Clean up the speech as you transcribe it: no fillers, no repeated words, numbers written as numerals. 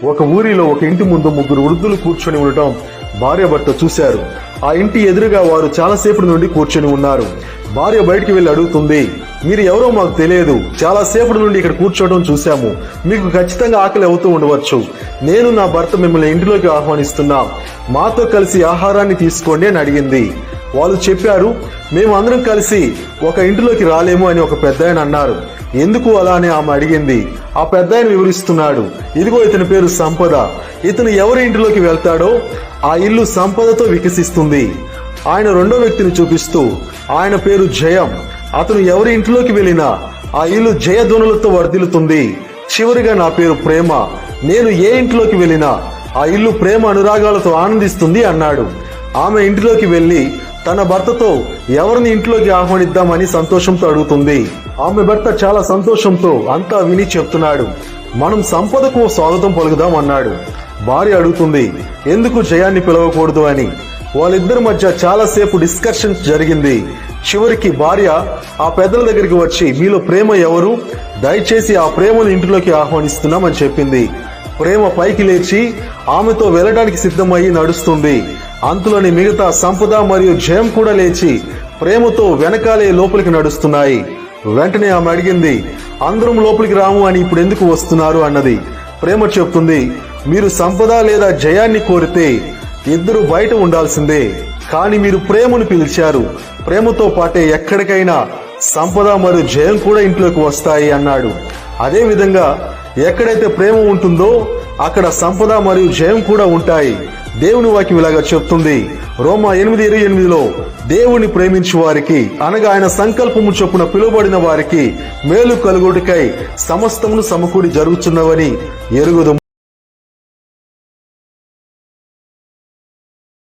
ఒక ఊరిలో ఒక ఇంటి ముందు ముగ్గురు వృద్ధులు కూర్చొని ఉండటం భార్యాభర్త చూశారు. ఆ ఇంటి ఎదురుగా వారు చాలాసేపటి నుండి కూర్చొని ఉన్నారు. భార్య బయటికి వెళ్లి అడుగుతుంది, మీరు ఎవరో మాకు తెలియదు, చాలాసేపటి నుండి ఇక్కడ కూర్చోవడం చూశాము, మీకు ఖచ్చితంగా ఆకలి అవుతూ ఉండవచ్చు. నేను నా భర్త మిమ్మల్ని ఇంటిలోకి ఆహ్వానిస్తున్నాం, మాతో కలిసి ఆహారాన్ని తీసుకోండి అని అడిగింది. వాళ్ళు చెప్పారు, మేము అందరం కలిసి ఒక ఇంటిలోకి రాలేము అని ఒక పెద్దాయన అన్నారు. ఎందుకు అలా అని ఆమె అడిగింది. ఆ పెద్దాయన వివరిస్తున్నాడు, ఇదిగో ఇతని పేరు సంపద. ఇతను ఎవరి ఇంటిలోకి వెళ్తాడో ఆ ఇల్లు సంపదతో వికసిస్తుంది. ఆయన రెండో వ్యక్తిని చూపిస్తూ, ఆయన పేరు జయం. అతను ఎవరి ఇంటిలోకి వెళ్ళినా ఆ ఇల్లు జయధ్వనులతో వర్ధిల్లుతుంది. చివరిగా నా పేరు ప్రేమ. నేను ఏ ఇంటిలోకి వెళ్ళినా ఆ ఇల్లు ప్రేమ అనురాగాలతో ఆనందిస్తుంది అన్నాడు. ఆమె ఇంటిలోకి వెళ్లి తన భర్తతో ఎవరిని ఇంట్లోకి ఆహ్వానిద్దామని సంతోషంతో అడుగుతుంది. ఆమె భర్త చాలా సంతోషంతో అంతా విని చెప్తున్నాడు, మనం సంపదకు స్వాగతం పలుకుదాం అన్నాడు. భార్య అడుగుతుంది, ఎందుకు జయాన్ని పిలవకూడదు అని. వాళ్ళిద్దరి మధ్య చాలాసేపు డిస్కషన్స్ జరిగింది. చివరికి భార్య ఆ పెద్దల దగ్గరికి వచ్చి, మీలో ప్రేమ ఎవరు, దయచేసి ఆ ప్రేమను ఇంటిలోకి ఆహ్వానిస్తున్నామని చెప్పింది. ప్రేమ పైకి లేచి ఆమెతో వెళ్ళడానికి సిద్ధమయ్యి నడుస్తుంది. అంతులోని మిగతా సంపద మరియు జయం కూడా లేచి ప్రేమతో వెనకాలే లోపలికి నడుస్తున్నాయి. వెంటనే ఆమె అడిగింది, అందరం లోపలికి రాము అని ఇప్పుడు ఎందుకు వస్తున్నారు అన్నది. ప్రేమ చెప్తుంది, మీరు సంపద లేదా జయాన్ని కోరితే ఇద్దరు బయట ఉండాల్సిందే, కానీ మీరు ప్రేమను పిలిచారు, ప్రేమతో పాటే ఎక్కడికైనా సంపద మరియు జయం కూడా ఇంట్లోకి వస్తాయి అన్నాడు. అదే విధంగా ఎక్కడైతే ప్రేమ ఉంటుందో అక్కడ సంపద మరియు జయం కూడా ఉంటాయి. దేవుని వాక్యం ఇలాగా చెప్తుంది, రోమా 8:28లో దేవుని ప్రేమించు వారికి అనగా ఆయన సంకల్పము చొప్పున పిలువబడిన వారికి మేలు కలుగుటకై సమస్తమును సమకూడి జరుగుతున్నవని ఎరుగుదుము.